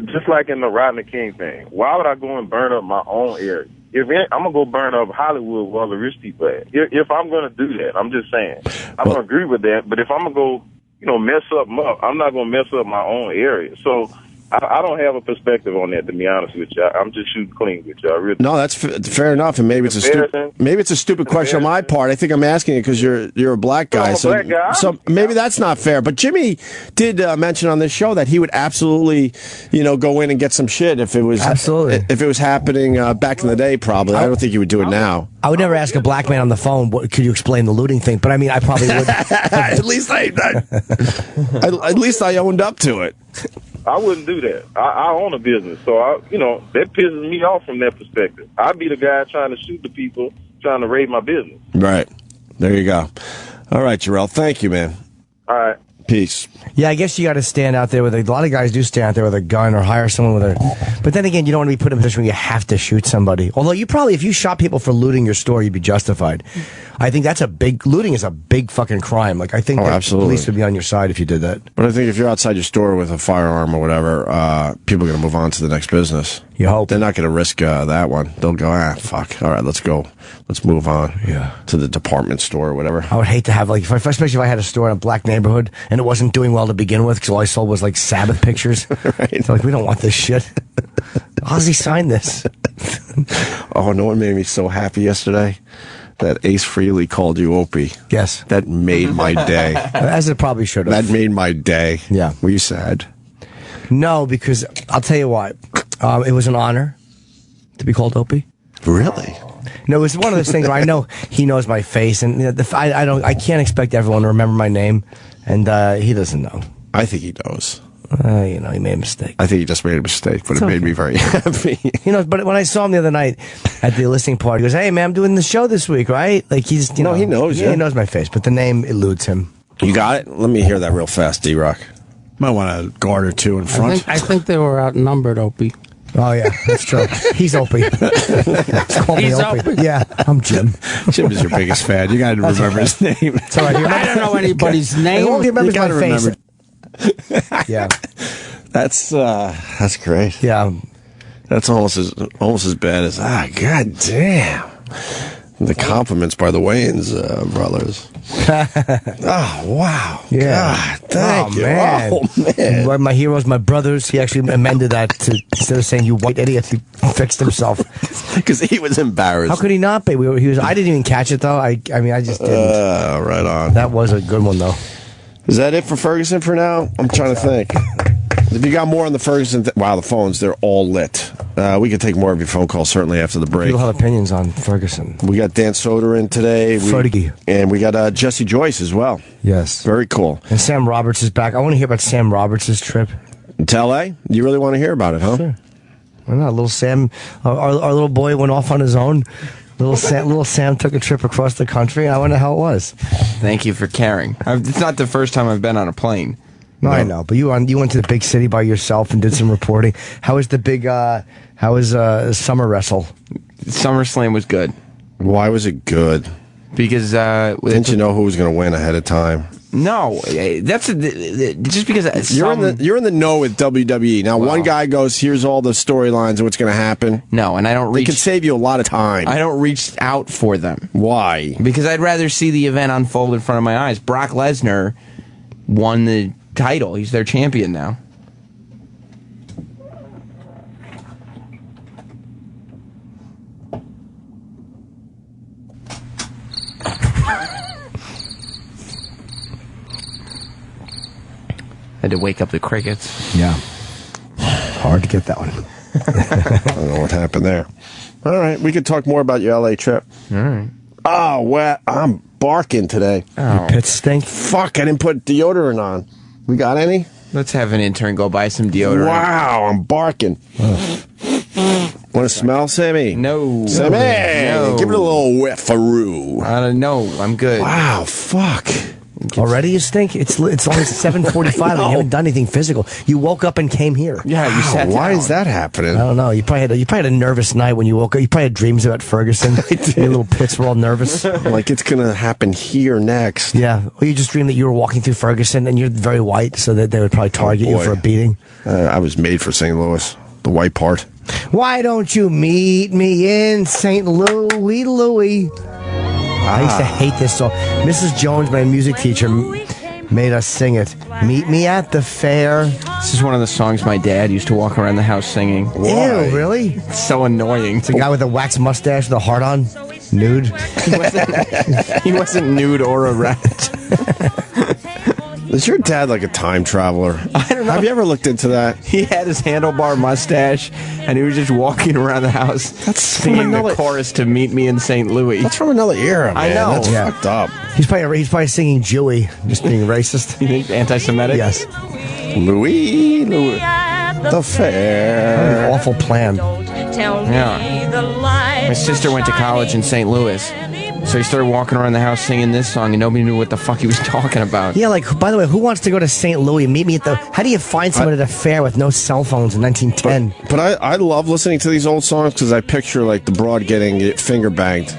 just like in the Rodney King thing, why would I go and burn up my own area? I'm going to go burn up Hollywood where all the rich people at. If I'm going to do that, I'm just saying. I don't agree with that, but if I'm going to go, mess up, I'm not going to mess up my own area. So I don't have a perspective on that, to be honest with you. I'm just shooting clean with you. Really. No, that's fair enough, and maybe it's a stupid question on my part. I think I'm asking it because you're a black guy, so maybe that's not fair. But Jimmy did mention on this show that he would absolutely, go in and get some shit if it was happening back in the day. Probably, I don't think he would do it now. I would never ask a black man on the phone, could you explain the looting thing? But I mean, I probably would. At least I owned up to it. I wouldn't do that. I own a business, so that pisses me off from that perspective. I'd be the guy trying to shoot the people, trying to raid my business. Right. There you go. All right, Jarrell. Thank you, man. All right. Peace. Yeah, I guess you got to stand out there with a lot of guys do stand out there with a gun or hire someone with a. But then again, you don't want to be put in a position where you have to shoot somebody. Although if you shot people for looting your store, you'd be justified. I think looting is a big fucking crime. Like I think the police would be on your side if you did that. But I think if you're outside your store with a firearm or whatever, people are going to move on to the next business. You hope. They're not going to risk that one. They'll go, fuck. All right, let's go. Let's move on. Yeah. To the department store or whatever. I would hate to have especially if I had a store in a black neighborhood and it wasn't doing well to begin with because all I sold was Sabbath pictures. Right. So we don't want this shit. How does he sign this? Oh, no one made me so happy yesterday. That Ace Frehley called you Opie. Yes. That made my day. As it probably should have. That made my day. Yeah. Were you sad? No, because I'll tell you why. It was an honor to be called Opie. Really? No, it was one of those things where I know he knows my face, and I can't expect everyone to remember my name, and he doesn't know. I think he knows. He made a mistake. I think he just made a mistake, but it made me very happy. But when I saw him the other night at the listening party, he goes, "Hey, man, I'm doing the show this week, right?" He knows. Yeah, he knows my face, but the name eludes him. You got it? Let me hear that real fast, D-Rock. Might want a guard or two in front. I think they were outnumbered, Opie. Oh, yeah, that's true. He's Opie. He's Opie. Yeah, I'm Jim. Jim is your biggest fan. You got to remember his name. It's all right. I don't know anybody's name. He remembers my face. Yeah. That's great. Yeah. That's almost as bad as god damn. The compliments by the Wayans brothers. Oh wow! Yeah, God, thank you. Man. Oh man! My heroes, my brothers. He actually amended that to instead of saying "you white idiot," he fixed himself because he was embarrassed. How could he not be? He was. I didn't even catch it though. I just didn't. Right on. That was a good one though. Is that it for Ferguson for now? I'm trying to think. If you got more on the Ferguson, wow, the phones, they're all lit. We could take more of your phone calls, certainly, after the break. People have opinions on Ferguson. We got Dan Soder in today. And we got Jesse Joyce as well. Yes. Very cool. And Sam Roberts is back. I want to hear about Sam Roberts' trip. To L.A.? You really want to hear about it, huh? Sure. Why not? Little Sam, our little boy went off on his own. Little Sam took a trip across the country, and I wonder how it was. Thank you for caring. It's not the first time I've been on a plane. No, I know, but you went to the big city by yourself and did some reporting. How was the big? How was Summer Wrestle? SummerSlam was good. Why was it good? Because didn't you know who was going to win ahead of time? No, that's just because you're in the know with WWE. Now, one guy goes, "Here's all the storylines of what's going to happen." No, and I don't. They could save you a lot of time. I don't reach out for them. Why? Because I'd rather see the event unfold in front of my eyes. Brock Lesnar won the title. He's their champion now. Had to wake up the crickets. Yeah. Hard to get that one. I don't know what happened there. All right, we could talk more about your LA trip. All right. Oh, well, I'm barking today. Oh. Your pits stink. Fuck, I didn't put deodorant on. We got any? Let's have an intern go buy some deodorant. Wow, I'm barking. Want to smell, Sammy? No. Sammy, No. give it a little whiffaroo. I don't know. I'm good. Wow, fuck. Already you stink? It's only 7:45 and you haven't done anything physical. You woke up and came here. Yeah, you sat down. Why is that happening? I don't know. You probably had a nervous night when you woke up. You probably had dreams about Ferguson. Your little pits were all nervous. Like it's going to happen here next. Yeah. Or you just dreamed that you were walking through Ferguson and you're very white, so that they would probably target you for a beating. I was made for St. Louis, the white part. Why don't you meet me in St. Louis, Louis? I used to hate this song. Mrs. Jones, my music teacher, made us sing it. Meet me at the fair. This is one of the songs my dad used to walk around the house singing. Why? Ew, really? It's so annoying. It's a guy with a wax mustache with a heart on. Nude. He wasn't nude or erect. Is your dad like a time traveler? I don't know. Have you ever looked into that? He had his handlebar mustache, and he was just walking around the house singing the chorus to Meet Me in St. Louis. That's from another era, man. I know. That's fucked up. He's probably singing Jewy, just being racist. You think anti-Semitic? Yes. Louis, the fair. Awful plan. Yeah. My sister went to college in St. Louis. So he started walking around the house singing this song, and nobody knew what the fuck he was talking about. Yeah, like, by the way, who wants to go to St. Louis? Meet me at the... How do you find someone at a fair with no cell phones in 1910? But I love listening to these old songs because I picture, like, the broad getting finger banged.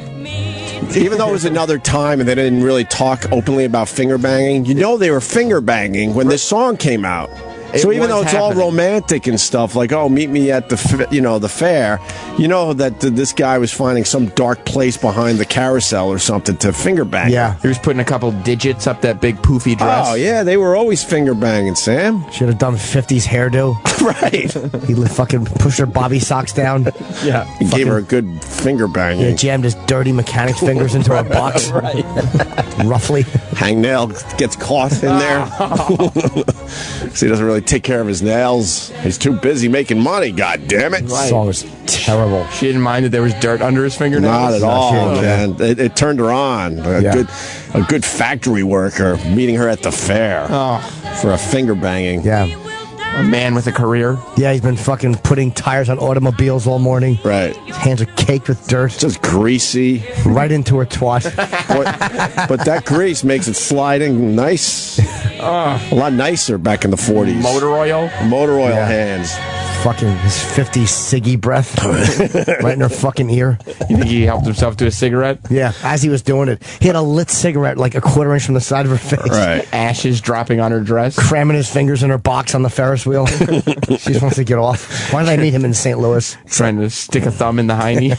Even though it was another time and they didn't really talk openly about finger banging, you know they were finger banging when this song came out. So even though it's all romantic and stuff, like, oh, meet me at the fair, you know that this guy was finding some dark place behind the carousel or something to finger bang. Yeah. He was putting a couple digits up that big poofy dress. Oh, yeah, they were always finger banging, Sam. Should have done 50s hairdo. Right. He fucking pushed her bobby socks down. Yeah. He gave her a good finger banging. Yeah, jammed his dirty mechanic's fingers into her box. Right. Roughly. Hangnail gets caught in there. So he doesn't really take care of his nails. He's too busy making money, god damn it. This song is terrible. She didn't mind that there was dirt under his fingernails? Not at all, man. It turned her on. A good factory worker meeting her at the fair for a finger banging. Yeah. A man with a career. Yeah, he's been fucking putting tires on automobiles all morning. Right. His hands are caked with dirt. Just greasy. Right into her twat. But that grease makes it sliding nice. A lot nicer back in the 40s. Motor oil? Motor oil hands. Fucking his 50 ciggy breath right in her fucking ear. You think he helped himself to a cigarette? Yeah, as he was doing it. He had a lit cigarette like a quarter inch from the side of her face. Right. Ashes dropping on her dress. Cramming his fingers in her box on the Ferris wheel. She just wants to get off. Why did I meet him in St. Louis? Trying to stick a thumb in the hiney.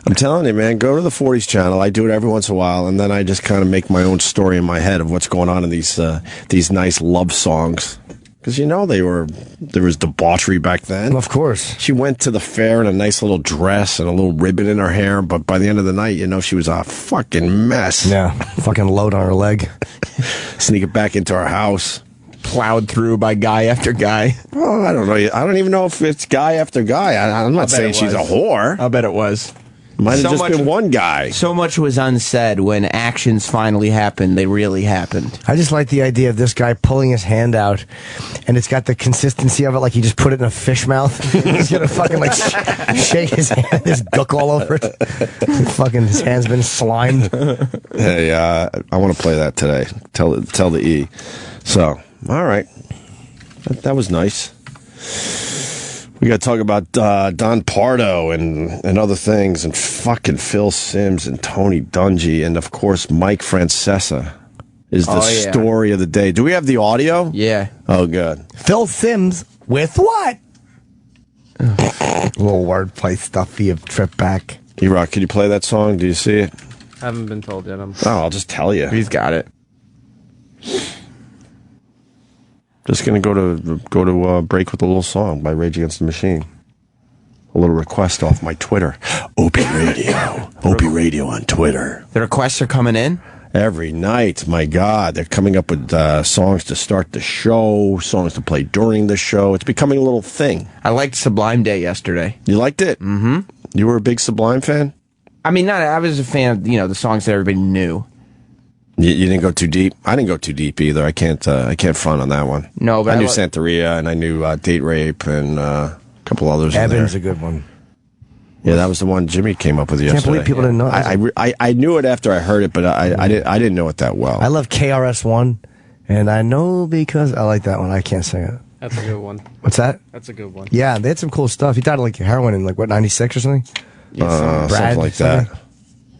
I'm telling you, man, go to the 40s channel. I do it every once in a while, and then I just kind of make my own story in my head of what's going on in these nice love songs. Because, you know, there was debauchery back then. Of course. She went to the fair in a nice little dress and a little ribbon in her hair, but by the end of the night, you know, she was a fucking mess. Yeah, fucking load on her leg. Sneak it back into her house. Plowed through by guy after guy. Oh, I don't know. I don't even know if it's guy after guy. I'm not saying she's a whore. I bet it was. Might have just been one guy. So much was unsaid when actions finally happened. They really happened. I just like the idea of this guy pulling his hand out, and it's got the consistency of it like he just put it in a fish mouth. He's gonna fucking like shake his hand, his gook all over it. Fucking his hand's been slimed. Hey, I want to play that today. Tell the E. So, all right, that was nice. We got to talk about Don Pardo and other things, and fucking Phil Simms and Tony Dungy, and of course Mike Francesa is the story of the day. Do we have the audio? Yeah. Oh, good. Phil Simms with what? Little wordplay stuff for your trip back. E-Rock, can you play that song? Do you see it? I haven't been told yet. I'll just tell you. He's got it. Just gonna go to break with a little song by Rage Against the Machine. A little request off my Twitter, Opie Radio, Opie Radio on Twitter. The requests are coming in. Every night, my God, they're coming up with songs to start the show, songs to play during the show. It's becoming a little thing. I liked Sublime Day yesterday. You liked it? Mm-hmm. You were a big Sublime fan? I mean, I was a fan of, the songs that everybody knew. You didn't go too deep? I didn't go too deep either. I can't front on that one. No, but I knew Santeria, and I knew Date Rape, and a couple others. Evan's a good one. Yeah, that was the one Jimmy came up with yesterday. Can't believe people didn't know. I knew it after I heard it, but I didn't know it that well. I love KRS-One, and I know because I like that one. I can't sing it. That's a good one. What's that? That's a good one. Yeah, they had some cool stuff. He died of like heroin in 96 or something. Brad, something like that.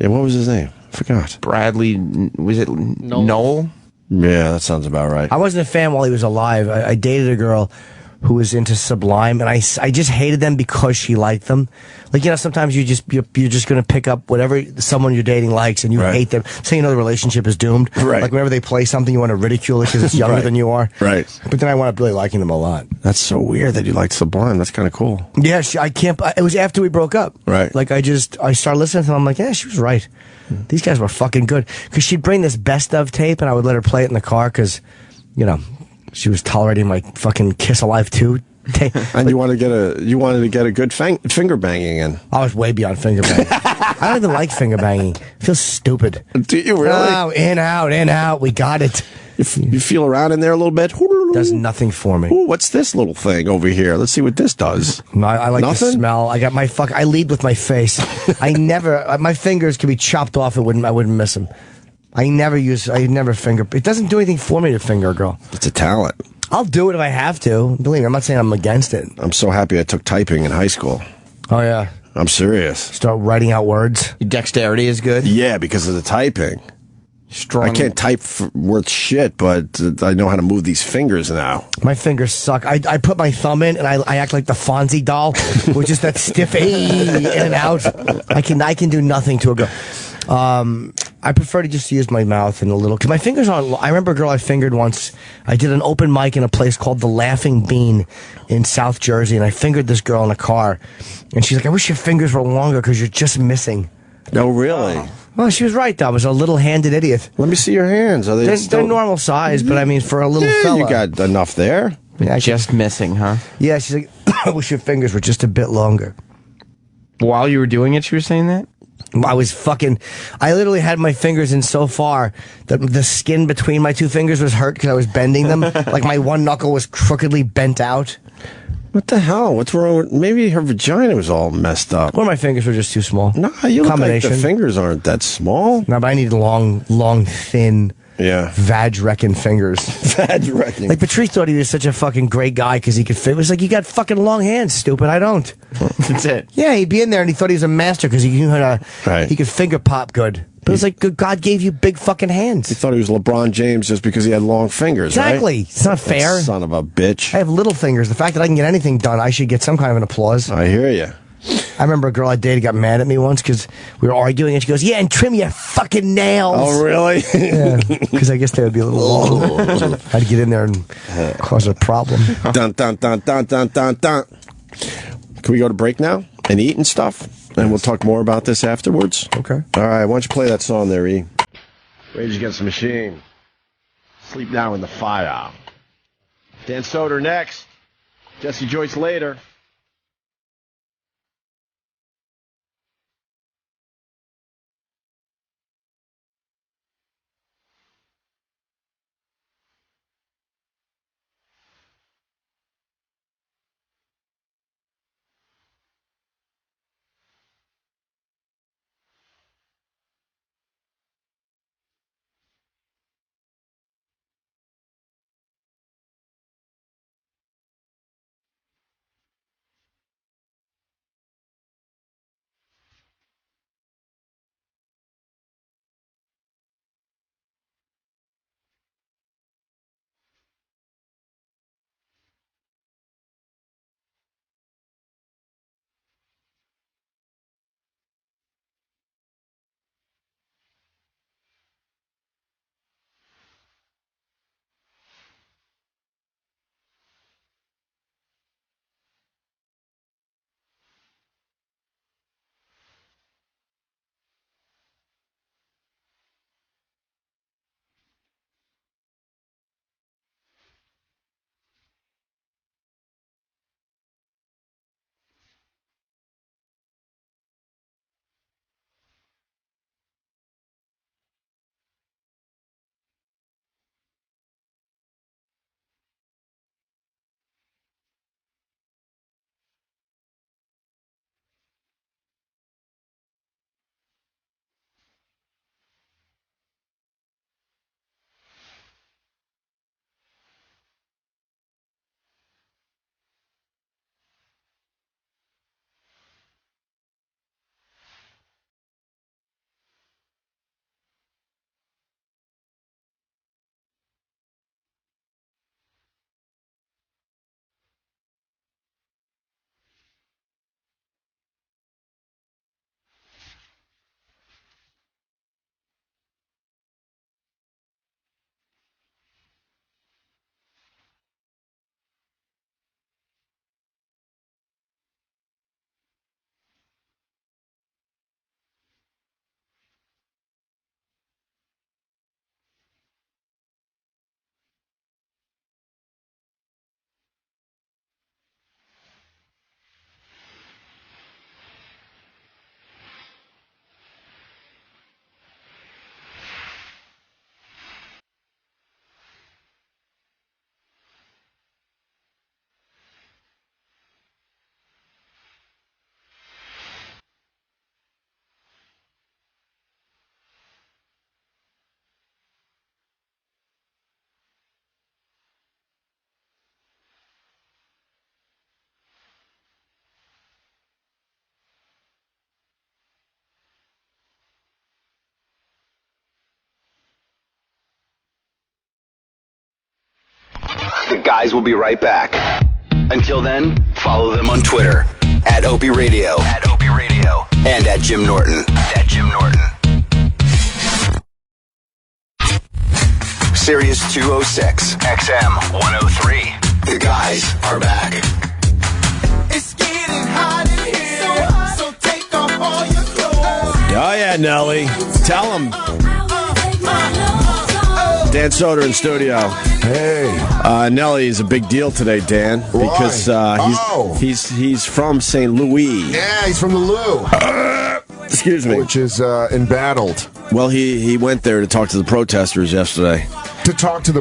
Yeah, what was his name? I forgot. Bradley, was it Noel? Yeah, that sounds about right. I wasn't a fan while he was alive. I dated a girl who was into Sublime, and I just hated them because she liked them. Like, sometimes you're just going to pick up whatever someone you're dating likes, and you hate them. Say the relationship is doomed. Right. Like, whenever they play something, you want to ridicule it because it's younger than you are. Right. But then I wound up really liking them a lot. That's so weird that you liked Sublime. That's kind of cool. Yeah, I can't. It was after we broke up. Right. Like, I started listening to them. I'm like, yeah, she was right. These guys were fucking good. Because she'd bring this best of tape, and I would let her play it in the car because, she was tolerating my fucking Kiss Alive 2 tape. And you wanted to get a good finger banging in. I was way beyond finger banging. I don't even like finger banging. It feels stupid. Do you really? Oh, in, out. We got it. You feel around in there a little bit? Does nothing for me. Ooh, what's this little thing over here? Let's see what this does. No, I like Nothing? the smell. I got I lead with my face. I never, my fingers could be chopped off. I wouldn't miss them. I never finger. It doesn't do anything for me to finger a girl. It's a talent. I'll do it if I have to. Believe me, I'm not saying I'm against it. I'm so happy I took typing in high school. Oh, yeah. I'm serious. Start writing out words. Your dexterity is good? Yeah, because of the typing. Strong. I can't type worth shit, but I know how to move these fingers now. My fingers suck. I put my thumb in, and I act like the Fonzie doll, which is that stiff in and out. I can do nothing to a girl. I prefer to just use my mouth and a little, because my fingers aren't. I remember a girl I fingered once. I did an open mic in a place called the Laughing Bean in South Jersey, and I fingered this girl in a car, and she's like, "I wish your fingers were longer because you're just missing." No, really? Well, she was right, though. I was a little-handed idiot. Let me see your hands. Are they're normal size, but I mean, for a little fella. You got enough there. Yeah, just missing, huh? Yeah, she's like, I wish your fingers were just a bit longer. While you were doing it, she was saying that? I literally had my fingers in so far that the skin between my two fingers was hurt because I was bending them. Like my one knuckle was crookedly bent out. What the hell? What's wrong with... Maybe her vagina was all messed up. Or my fingers were just too small. No, you look like the fingers aren't that small. No, but I need long, thin... Yeah. Vag-wrecking fingers. Vag-wrecking. Like, Patrice thought he was such a fucking great guy because he could fit. It was like, you got fucking long hands, stupid. I don't. That's it. Yeah, he'd be in there and he thought he was a master because he knew how to... He could finger pop good. But it was like, God gave you big fucking hands. He thought he was LeBron James just because he had long fingers, exactly. Right? It's not fair. Son of a bitch. I have little fingers. The fact that I can get anything done, I should get some kind of an applause. I hear you. I remember a girl I dated got mad at me once because we were arguing, and she goes, "Yeah, and trim your fucking nails." Oh, really? Yeah, because I guess they would be a little long. I had to get in there and cause a problem. Dun, dun, dun, dun, dun, dun, dun. Can we go to break now and eat and stuff? And we'll talk more about this afterwards. Okay. All right, why don't you play that song there, E? Rage Against the Machine. Sleep Now in the Fire. Dan Soder next. Jesse Joyce later. The guys will be right back. Until then, follow them on Twitter at Opie Radio, and at Jim Norton, Sirius 206, XM 103. The guys are back. It's getting hot in here, so take off all your clothes. Oh, yeah, Nelly. Tell him. Dan Soder in studio. Hey. Nelly is a big deal today, Dan, because he's from St. Louis. Yeah, he's from the Lou. Excuse me. Which is embattled. Well, he went there to talk to the protesters yesterday. To talk to the